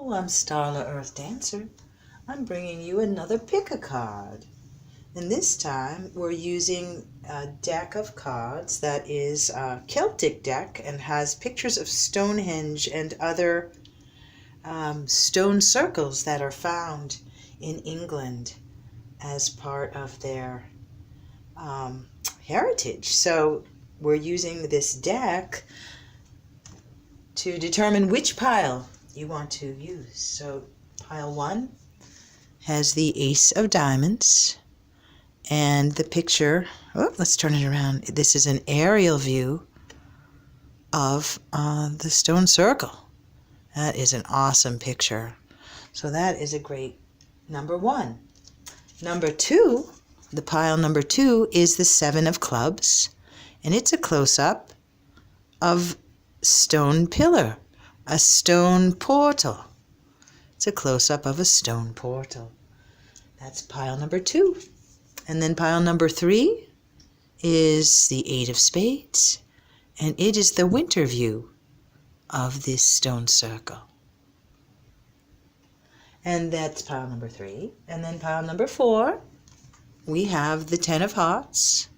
Hello, I'm Starla Earth Dancer. I'm bringing you another pick-a-card. And this time we're using a deck of cards that is a Celtic deck and has pictures of Stonehenge and other stone circles that are found in England as part of their heritage. So we're using this deck to determine which pile you want to use. So pile 1 has the Ace of Diamonds and the picture, let's turn it around. This is an aerial view of the stone circle. That is an awesome picture. So that is a great number 1. Number 2, the pile number 2 is the 7 of Clubs, and it's a close-up of stone pillar, a stone portal. It's a close-up of a stone portal. That's pile number 2. And then pile number 3 is the 8 of Spades, and it is the winter view of this stone circle. And that's pile number 3. And then pile number 4, we have the 10 of Hearts,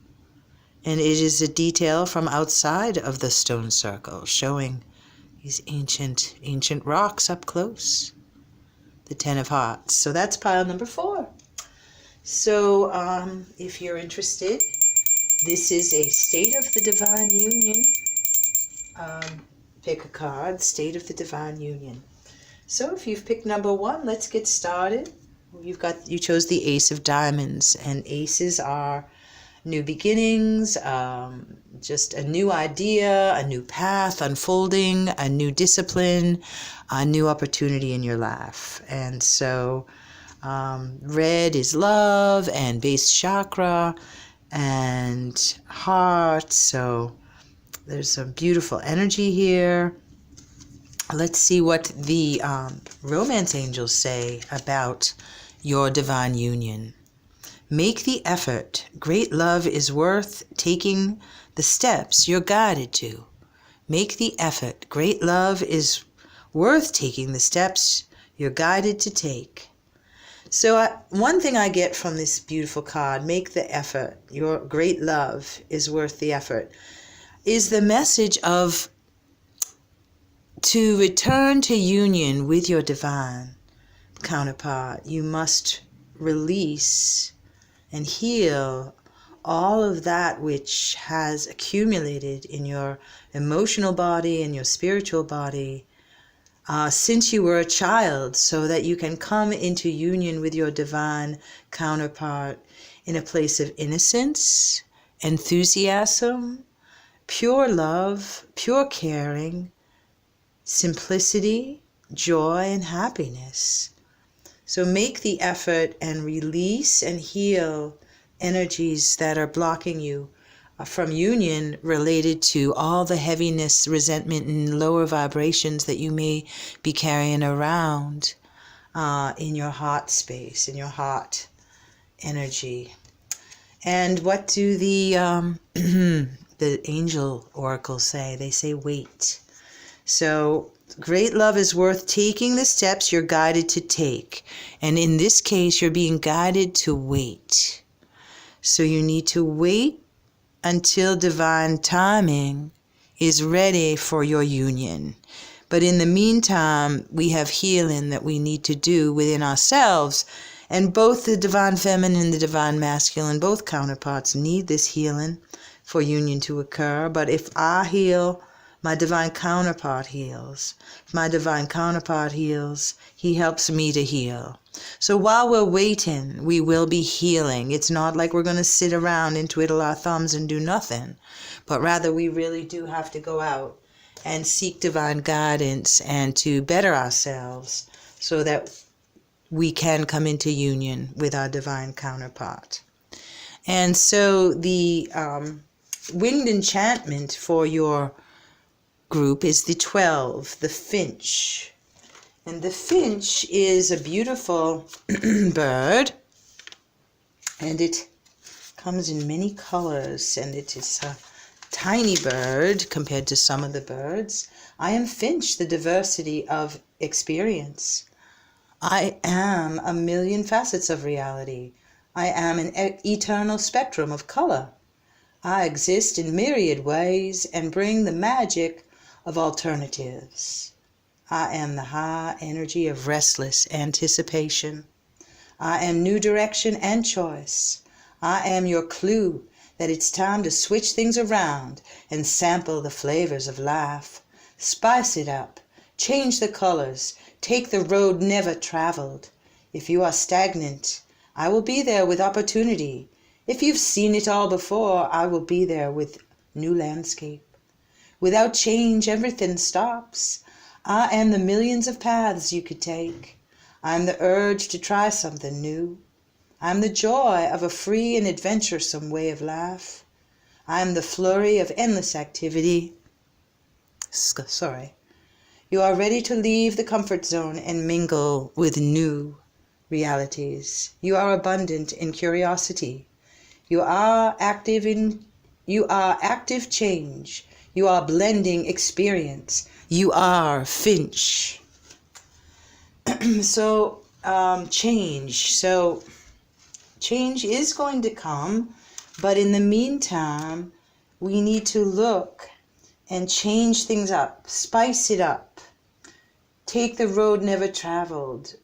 and it is a detail from outside of the stone circle, showing these ancient rocks up close. The 10 of Hearts. So that's pile number 4. So if you're interested, this is a State of the Divine Union. Pick a card, State of the Divine Union. So if you've picked number 1, let's get started. You chose the Ace of Diamonds, and aces are new beginnings, just a new idea, a new path unfolding, a new discipline, a new opportunity in your life. And so red is love and base chakra and heart. So there's some beautiful energy here. Let's see what the romance angels say about your divine union. Make the effort. Great love is worth taking the steps you're guided to. Make the effort. Great love is worth taking the steps you're guided to take. So one thing I get from this beautiful card, make the effort. Your great love is worth the effort, is the message of to return to union with your divine counterpart. You must release and heal all of that which has accumulated in your emotional body and your spiritual body since you were a child, so that you can come into union with your divine counterpart in a place of innocence, enthusiasm, pure love, pure caring, simplicity, joy, and happiness. So make the effort and release and heal energies that are blocking you from union, related to all the heaviness, resentment, and lower vibrations that you may be carrying around in your heart space, in your heart energy. And what do the the angel oracles say? They say wait. So great love is worth taking the steps you're guided to take. And in this case, you're being guided to wait. So you need to wait until divine timing is ready for your union. But in the meantime, we have healing that we need to do within ourselves. And both the divine feminine and the divine masculine, both counterparts, need this healing for union to occur. But if I heal, my divine counterpart heals. If my divine counterpart heals, he helps me to heal. So while we're waiting, we will be healing. It's not like we're going to sit around and twiddle our thumbs and do nothing, but rather we really do have to go out and seek divine guidance and to better ourselves so that we can come into union with our divine counterpart. And so the winged enchantment for your group is the 12, the finch. And the finch is a beautiful bird, and it comes in many colors, and it is a tiny bird compared to some of the birds. I am Finch, the diversity of experience. I am a million facets of reality. I am an eternal spectrum of color. I exist in myriad ways and bring the magic of alternatives. I am the high energy of restless anticipation. I am new direction and choice. I am your clue that it's time to switch things around and sample the flavors of life. Spice it up, change the colors, take the road never traveled. If you are stagnant, I will be there with opportunity. If you've seen it all before, I will be there with new landscape. Without change, everything stops. I am the millions of paths you could take. I'm the urge to try something new. I'm the joy of a free and adventuresome way of life. I'm the flurry of endless activity. You are ready to leave the comfort zone and mingle with new realities. You are abundant in curiosity. You are active change. You are blending experience. You are Finch. So change is going to come, but in the meantime, we need to look and change things up, spice it up, take the road never traveled,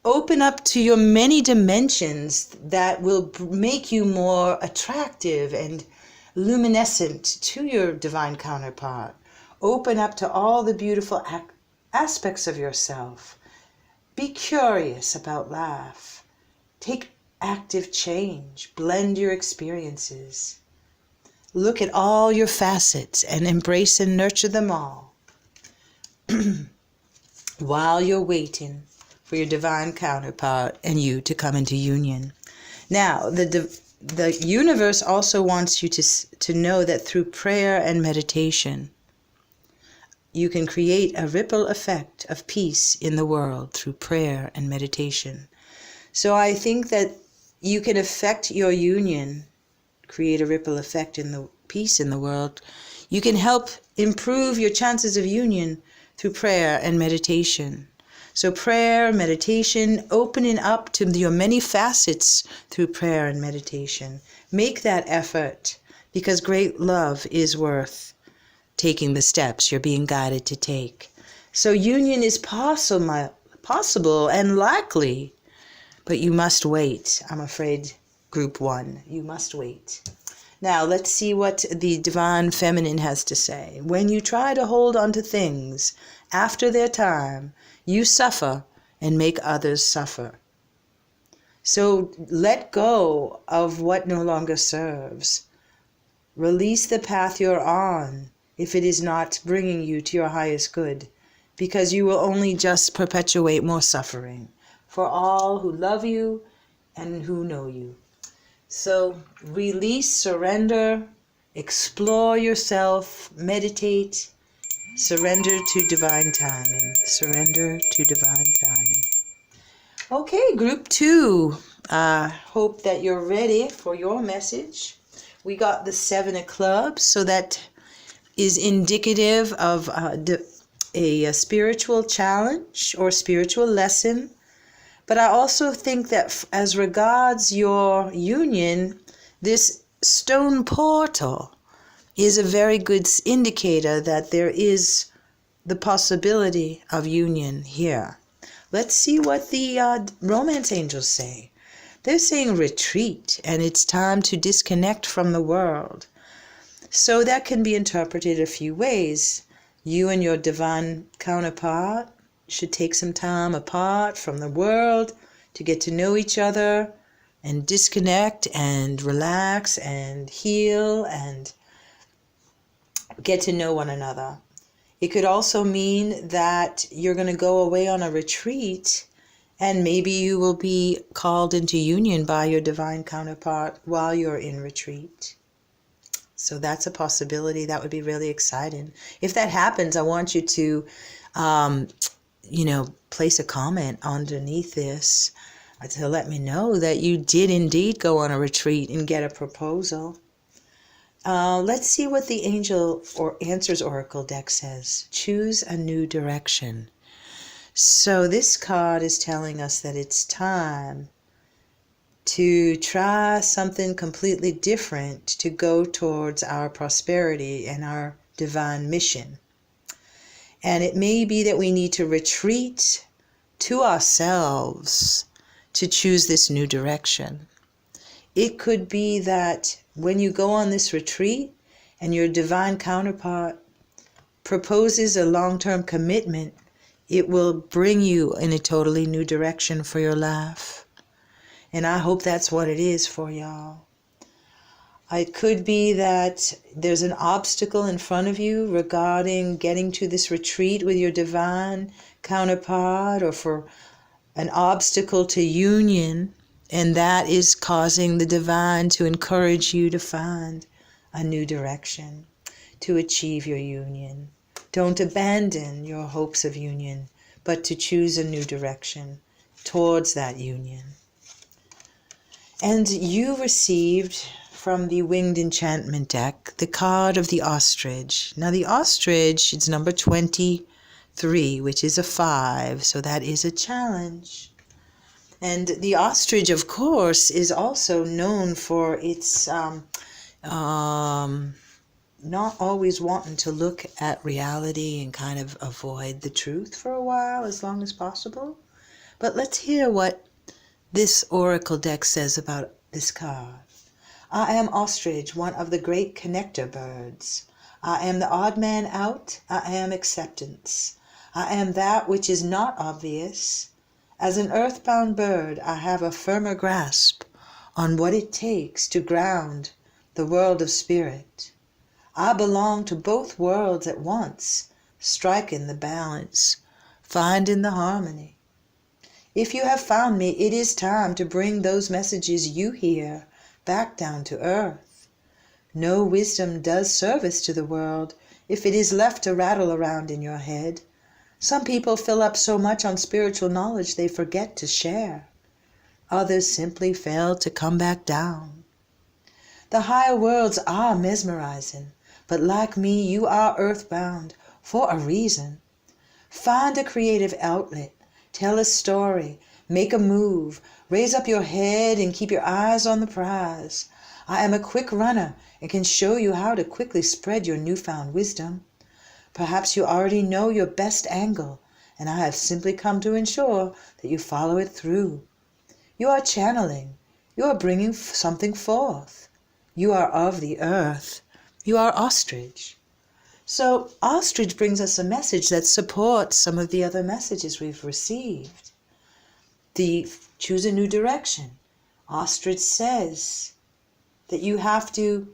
open up to your many dimensions that will make you more attractive and luminescent to your divine counterpart. Open up to all the beautiful aspects of yourself. Be curious about life. Take active change. Blend your experiences. Look at all your facets and embrace and nurture them all while you're waiting for your divine counterpart and you to come into union. Now, the universe also wants you to know that through prayer and meditation, you can create a ripple effect of peace in the world through prayer and meditation. So I think that you can affect your union, create a ripple effect in the peace in the world. You can help improve your chances of union through prayer and meditation. So prayer, meditation, opening up to your many facets through prayer and meditation. Make that effort, because great love is worth taking the steps you're being guided to take. So union is possible and likely, but you must wait. I'm afraid, group 1, you must wait. Now let's see what the divine feminine has to say. When you try to hold on to things after their time, you suffer and make others suffer. So let go of what no longer serves. Release the path you're on if it is not bringing you to your highest good, because you will only just perpetuate more suffering for all who love you and who know you. So release, surrender, explore yourself, meditate, surrender to divine timing. Surrender to divine timing. Okay, group 2. Hope that you're ready for your message. We got the 7 of clubs, so that is indicative of a spiritual challenge or spiritual lesson. But I also think that as regards your union, this stone portal is a very good indicator that there is the possibility of union here. Let's see what the romance angels say. They're saying retreat, and it's time to disconnect from the world. So that can be interpreted a few ways. You and your divine counterpart should take some time apart from the world to get to know each other and disconnect and relax and heal and get to know one another. It could also mean that you're going to go away on a retreat, and maybe you will be called into union by your divine counterpart while you're in retreat. So that's a possibility. That would be really exciting. If that happens, I want you to, place a comment underneath this to let me know that you did indeed go on a retreat and get a proposal. Let's see what the Angel or Answers Oracle deck says. Choose a new direction. So this card is telling us that it's time to try something completely different to go towards our prosperity and our divine mission. And it may be that we need to retreat to ourselves to choose this new direction. It could be that when you go on this retreat and your divine counterpart proposes a long-term commitment, it will bring you in a totally new direction for your life. And I hope that's what it is for y'all. It could be that there's an obstacle in front of you regarding getting to this retreat with your divine counterpart, or for an obstacle to union, and that is causing the divine to encourage you to find a new direction to achieve your union. Don't abandon your hopes of union, but to choose a new direction towards that union. And you received from the Winged Enchantment deck the card of the Ostrich. Now the Ostrich, it's number 23, which is a 5, so that is a challenge. And the Ostrich, of course, is also known for its not always wanting to look at reality and kind of avoid the truth for a while, as long as possible. But let's hear what this oracle deck says about this card. I am Ostrich, one of the great connector birds. I am the odd man out. I am acceptance. I am that which is not obvious. As an earthbound bird, I have a firmer grasp on what it takes to ground the world of spirit. I belong to both worlds at once, striking the balance, finding the harmony. If you have found me, it is time to bring those messages you hear back down to earth. No wisdom does service to the world if it is left to rattle around in your head. Some people fill up so much on spiritual knowledge they forget to share. Others simply fail to come back down. The higher worlds are mesmerizing, but like me, you are earthbound for a reason. Find a creative outlet, tell a story, make a move, raise up your head and keep your eyes on the prize. I am a quick runner and can show you how to quickly spread your newfound wisdom. Perhaps you already know your best angle, and I have simply come to ensure that you follow it through. You are channeling. You are bringing something forth. You are of the earth. You are Ostrich. So Ostrich brings us a message that supports some of the other messages we've received. Choose a new direction. Ostrich says that you have to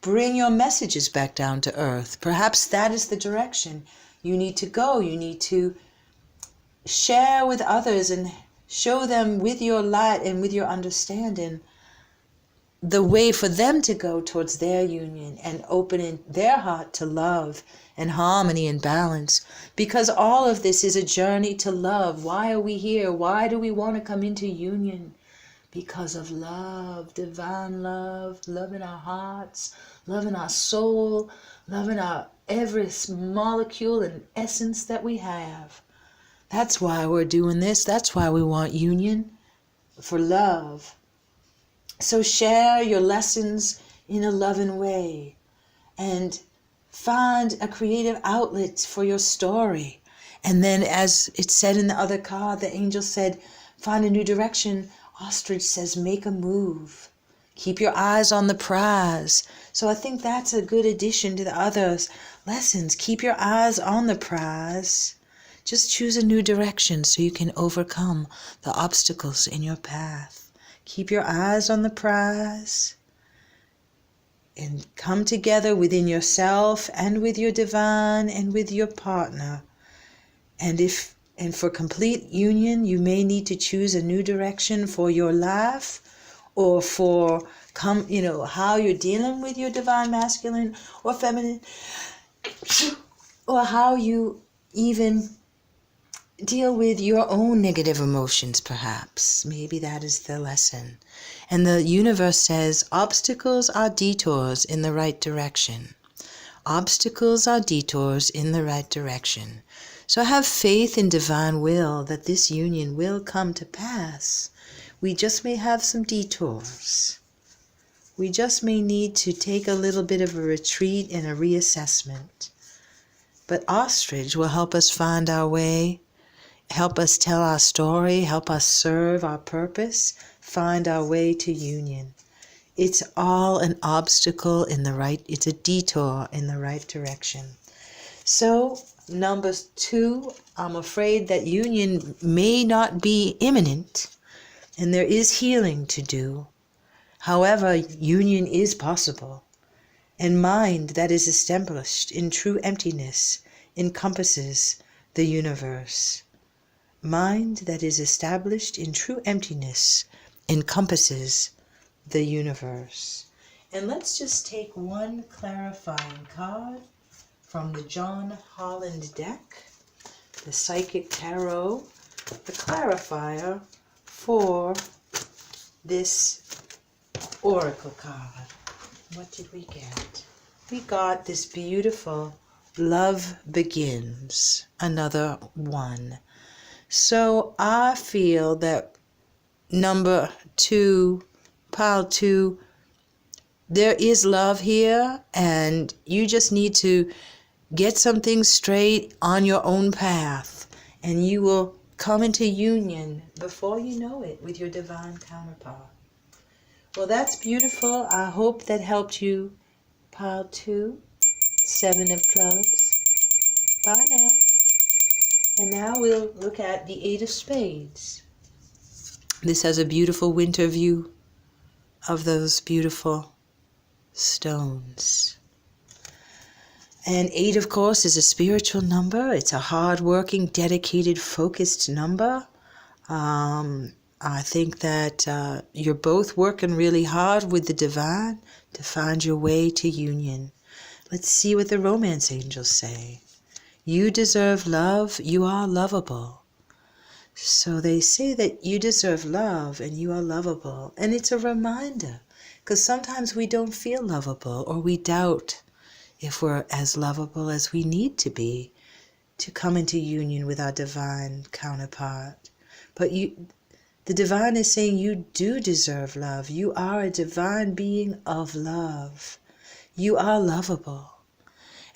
bring your messages back down to earth. Perhaps that is the direction you need to go. You need to share with others and show them with your light and with your understanding the way for them to go towards their union and opening their heart to love and harmony and balance. Because all of this is a journey to love. Why are we here? Why do we want to come into union? Because of love, divine love, love in our hearts, love in our soul, love in our every molecule and essence that we have. That's why we're doing this. That's why we want union, for love. So share your lessons in a loving way and find a creative outlet for your story. And then, as it said in the other card, the angel said, find a new direction. Ostrich says, make a move. Keep your eyes on the prize. So I think that's a good addition to the other lessons. Keep your eyes on the prize. Just choose a new direction so you can overcome the obstacles in your path. Keep your eyes on the prize and come together within yourself and with your divine and with your partner. And for complete union, you may need to choose a new direction for your life, or for how you're dealing with your divine masculine or feminine, or how you even deal with your own negative emotions, perhaps. Maybe that is the lesson. And the universe says obstacles are detours in the right direction. Obstacles are detours in the right direction. So have faith in divine will that this union will come to pass. We just may have some detours. We just may need to take a little bit of a retreat and a reassessment. But Ostrich will help us find our way, help us tell our story, help us serve our purpose, find our way to union. It's all an obstacle in the right, it's a detour in the right direction. So, number 2, I'm afraid that union may not be imminent, and there is healing to do. However, union is possible. And mind that is established in true emptiness encompasses the universe. Mind that is established in true emptiness encompasses the universe. And let's just take one clarifying card from the John Holland deck, the Psychic Tarot, the clarifier for this oracle card. What did we get? We got this beautiful Love Begins, another 1. So I feel that number 2, pile 2, there is love here, and you just need to get some things straight on your own path, and you will come into union before you know it with your divine counterpart. Well, that's beautiful. I hope that helped you. Pile 2, 7 of clubs. Bye now. And now we'll look at the 8 of spades. This has a beautiful winter view of those beautiful stones. And 8, of course, is a spiritual number. It's a hard-working, dedicated, focused number. I think that you're both working really hard with the divine to find your way to union. Let's see what the romance angels say. You deserve love. You are lovable. So they say that you deserve love and you are lovable. And it's a reminder, because sometimes we don't feel lovable, or we doubt if we're as lovable as we need to be to come into union with our divine counterpart. But the divine is saying you do deserve love. You are a divine being of love. You are lovable.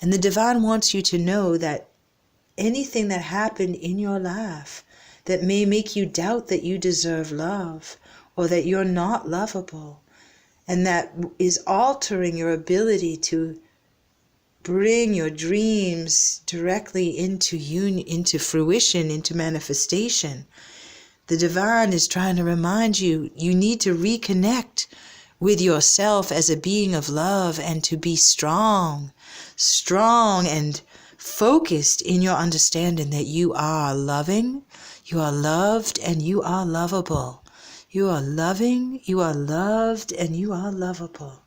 And the divine wants you to know that anything that happened in your life that may make you doubt that you deserve love, or that you're not lovable, and that is altering your ability to bring your dreams directly into union, into fruition, into manifestation. The divine is trying to remind you, you need to reconnect with yourself as a being of love, and to be strong and focused in your understanding that you are loving, you are loved, and you are lovable. You are loving, you are loved, and you are lovable.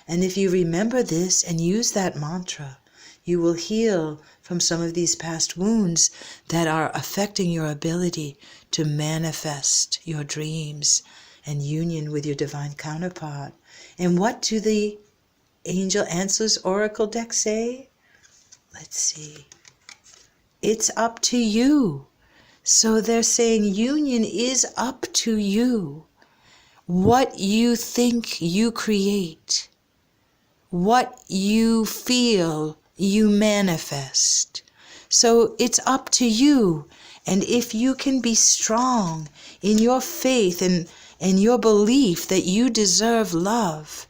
And if you remember this and use that mantra, you will heal from some of these past wounds that are affecting your ability to manifest your dreams and union with your divine counterpart. And what do the Angel Answers Oracle deck say? Let's see. It's up to you. So they're saying union is up to you. What you think, you create. What you feel, you manifest. So it's up to you. And if you can be strong in your faith and your belief that you deserve love,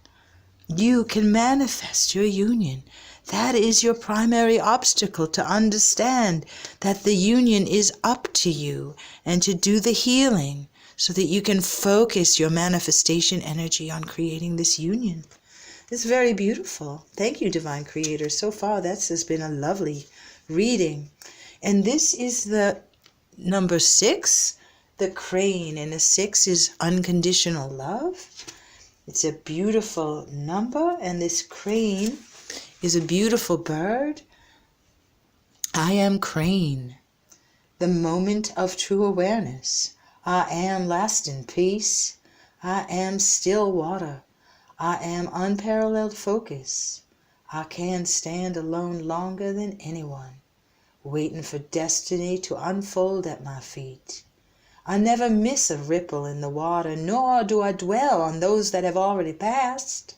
you can manifest your union. That is your primary obstacle, to understand that the union is up to you, and to do the healing so that you can focus your manifestation energy on creating this union. It's very beautiful. Thank you, Divine Creator. So far, that's just been a lovely reading. And this is the number 6, the crane. And the 6 is unconditional love. It's a beautiful number. And this crane is a beautiful bird. I am crane. the moment of true awareness. I am lasting peace. I am still water. I am unparalleled focus. I can stand alone longer than anyone, waiting for destiny to unfold at my feet. I never miss a ripple in the water, nor do I dwell on those that have already passed.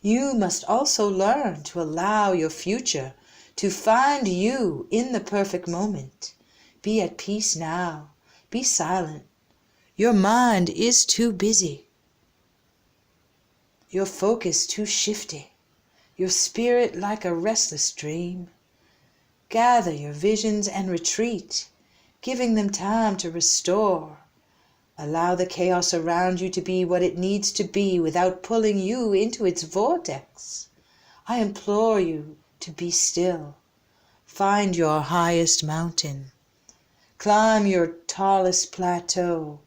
You must also learn to allow your future to find you in the perfect moment. Be at peace now. Be silent. Your mind is too busy. Your focus too shifty. Your spirit like a restless dream. Gather your visions and retreat, giving them time to restore. Allow the chaos around you to be what it needs to be without pulling you into its vortex. I implore you to be still. Find your highest mountain. Climb your tallest plateau.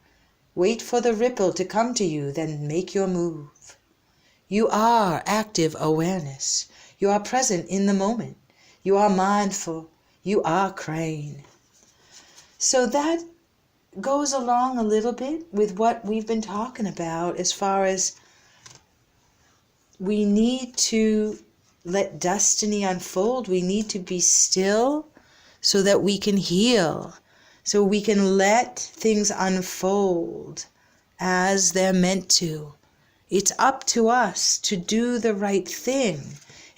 Wait for the ripple to come to you, then make your move. You are active awareness. You are present in the moment. You are mindful. You are Crane. So that goes along a little bit with what we've been talking about as far as we need to let destiny unfold. We need to be still so that we can heal, so we can let things unfold as they're meant to. It's up to us to do the right thing.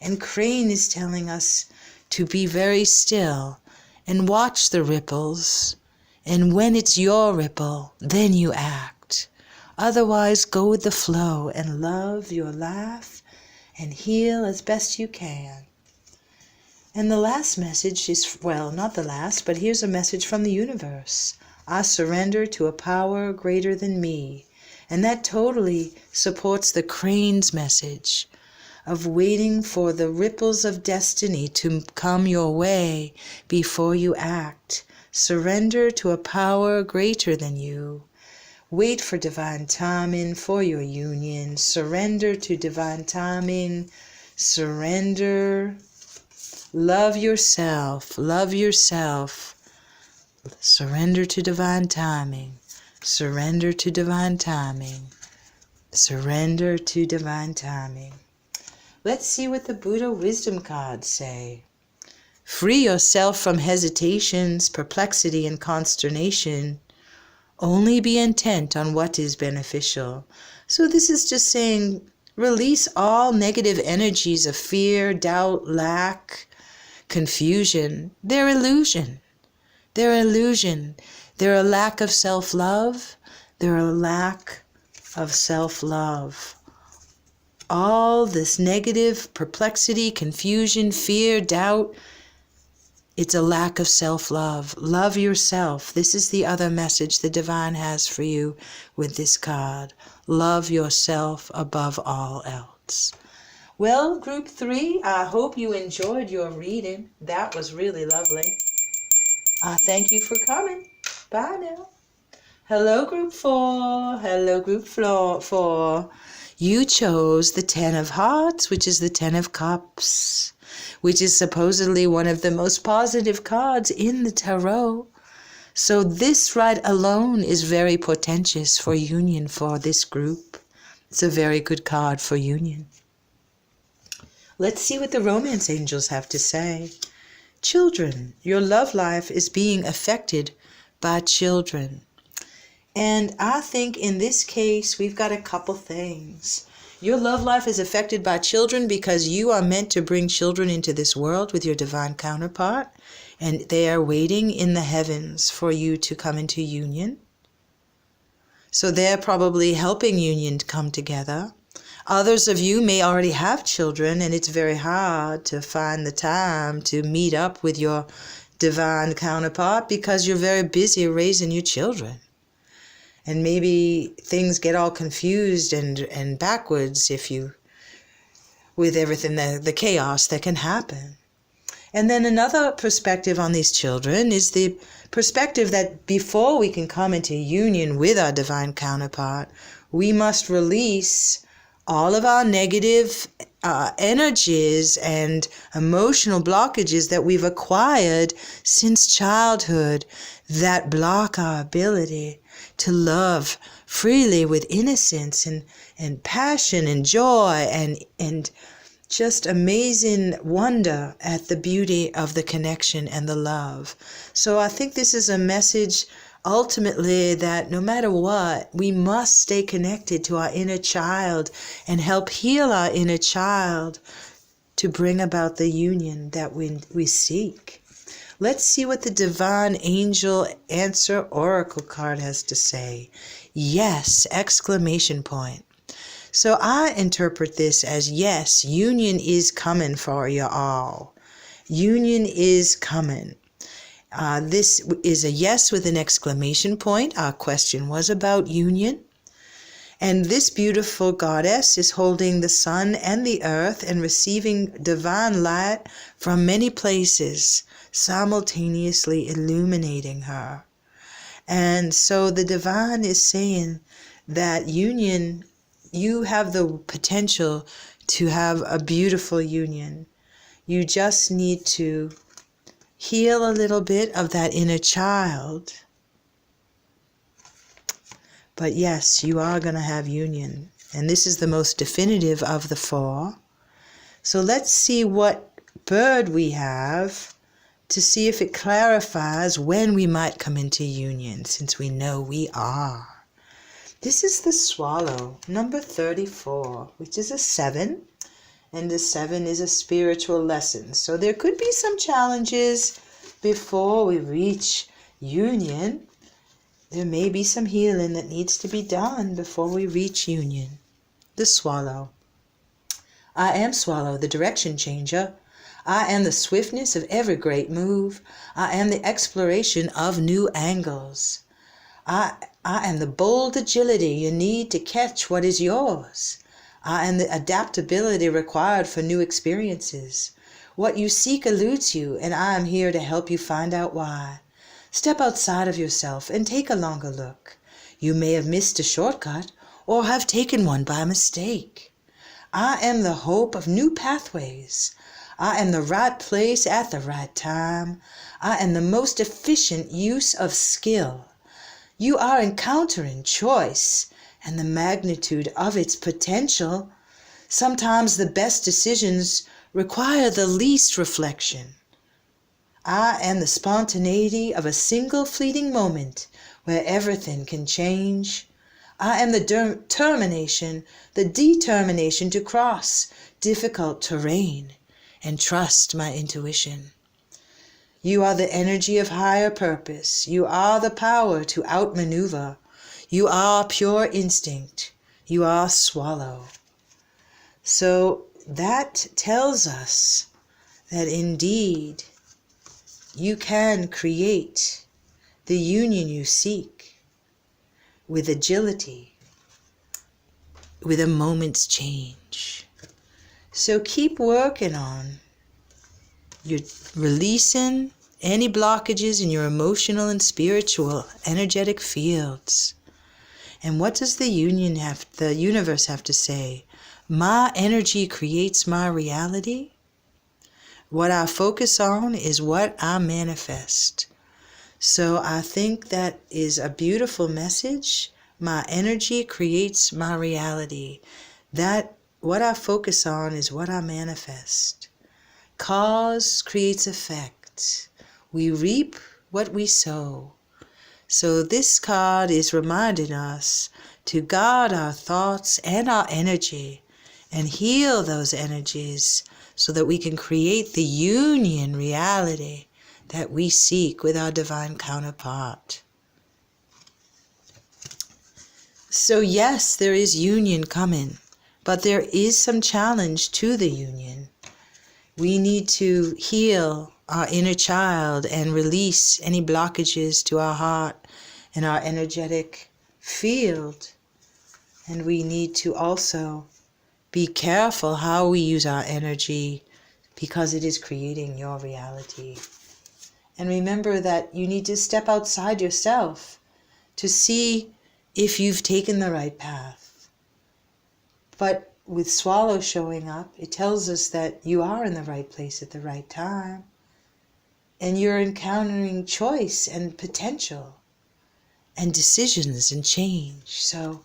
And Crane is telling us to be very still and watch the ripples. And when it's your ripple, then you act. Otherwise, go with the flow and love your life and heal as best you can. And the last message is, well, not the last, but here's a message from the universe. I surrender to a power greater than me. And that totally supports the Crane's message of waiting for the ripples of destiny to come your way before you act. Surrender to a power greater than you. Wait for divine timing for your union. Surrender to divine timing. Surrender. Love yourself. Love yourself. Surrender to divine timing. Surrender to divine timing. Surrender to divine timing. Let's see what the Buddha wisdom cards say. Free yourself from hesitations, perplexity, and consternation. Only be intent on what is beneficial. So this is just saying, release all negative energies of fear, doubt, lack, confusion. They're illusion. They're illusion. They're a lack of self-love. They're a lack of self-love. All this negative perplexity, confusion, fear, doubt, it's a lack of self-love. Love yourself. This is the other message the divine has for you with this card. Love yourself above all else. Well, group 3, I hope you enjoyed your reading. That was really lovely. Thank you for coming. Bye now. Hello, group 4. Hello, group 4. You chose the 10 of Hearts, which is the 10 of Cups, which is supposedly one of the most positive cards in the tarot. So this right alone is very portentous for union for this group. It's a very good card for union. Let's see what the romance angels have to say. Children, your love life is being affected by children. And I think in this case, we've got a couple things. Your love life is affected by children because you are meant to bring children into this world with your divine counterpart, and they are waiting in the heavens for you to come into union. So they're probably helping union to come together. Others of you may already have children, and it's very hard to find the time to meet up with your divine counterpart because you're very busy raising your children. And maybe things get all confused and backwards with everything, the chaos that can happen. And then another perspective on these children is the perspective that before we can come into union with our divine counterpart, we must release all of our negative energies and emotional blockages that we've acquired since childhood that block our ability to love freely with innocence and passion and joy and just amazing wonder at the beauty of the connection and the love. So I think this is a message ultimately that no matter what, we must stay connected to our inner child and help heal our inner child to bring about the union that we seek. Let's see what the Divine Angel Answer Oracle card has to say. Yes! Exclamation point. So I interpret this as yes, union is coming for you all. Union is coming. This is a yes with an exclamation point. Our question was about union. And this beautiful goddess is holding the sun and the earth and receiving divine light from many places, simultaneously illuminating her. And so the divine is saying that union, you have the potential to have a beautiful union. You just need to heal a little bit of that inner child. But yes, you are going to have union. And this is the most definitive of the four. So let's see what bird we have to see if it clarifies when we might come into union, since we know we are. This is the swallow, number 34, which is a 7. And the 7 is a spiritual lesson. So there could be some challenges before we reach union. There may be some healing that needs to be done before we reach union. The swallow. I am swallow, the direction changer. I am the swiftness of every great move. I am the exploration of new angles. I am the bold agility you need to catch what is yours. I am the adaptability required for new experiences. What you seek eludes you, and I am here to help you find out why. Step outside of yourself and take a longer look. You may have missed a shortcut or have taken one by mistake. I am the hope of new pathways. I am the right place at the right time. I am the most efficient use of skill. You are encountering choice and the magnitude of its potential. Sometimes the best decisions require the least reflection. I am the spontaneity of a single fleeting moment where everything can change. I am the determination to cross difficult terrain and trust my intuition. You are the energy of higher purpose. You are the power to outmaneuver. You are pure instinct. You are swallow. So that tells us that indeed you can create the union you seek with agility, with a moment's change. So keep working on your releasing any blockages in your emotional and spiritual energetic fields. And what does the universe have to say? My energy creates my reality. What I focus on is what I manifest. So I think that is a beautiful message. My energy creates my reality. That what I focus on is what I manifest. Cause creates effect. We reap what we sow. So this card is reminding us to guard our thoughts and our energy and heal those energies so that we can create the union reality that we seek with our divine counterpart. So yes, there is union coming, but there is some challenge to the union. We need to heal our inner child and release any blockages to our heart and our energetic field. And we need to also be careful how we use our energy, because it is creating your reality. And remember that you need to step outside yourself to see if you've taken the right path. But with Swallow showing up, it tells us that you are in the right place at the right time. And you're encountering choice and potential and decisions and change. So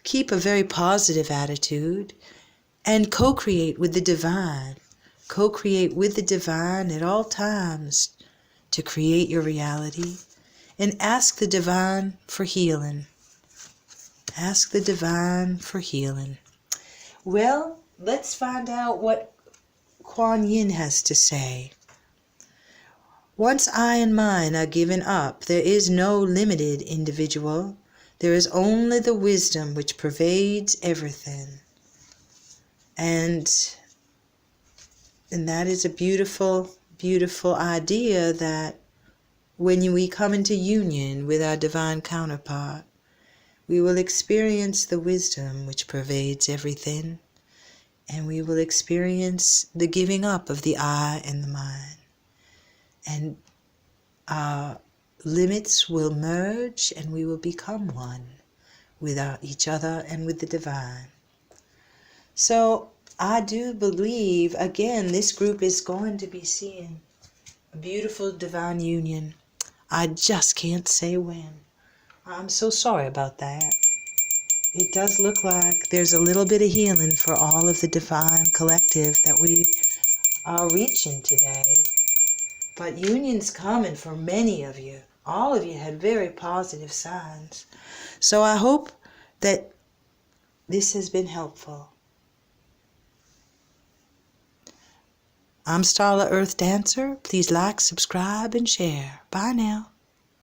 keep a very positive attitude and co-create with the divine. Co-create with the divine at all times to create your reality. And ask the divine for healing. Ask the divine for healing. Well, let's find out what Kuan Yin has to say. Once I and mine are given up, there is no limited individual. There is only the wisdom which pervades everything. And that is a beautiful, beautiful idea, that when we come into union with our divine counterpart, we will experience the wisdom which pervades everything, and we will experience the giving up of the I and the mine. And our limits will merge, and we will become one with each other and with the divine. So I do believe, again, this group is going to be seeing a beautiful divine union. I just can't say when. I'm so sorry about that. It does look like there's a little bit of healing for all of the divine collective that we are reaching today. But union's coming for many of you. All of you had very positive signs. So I hope that this has been helpful. I'm Starla Earth Dancer. Please like, subscribe, and share. Bye now.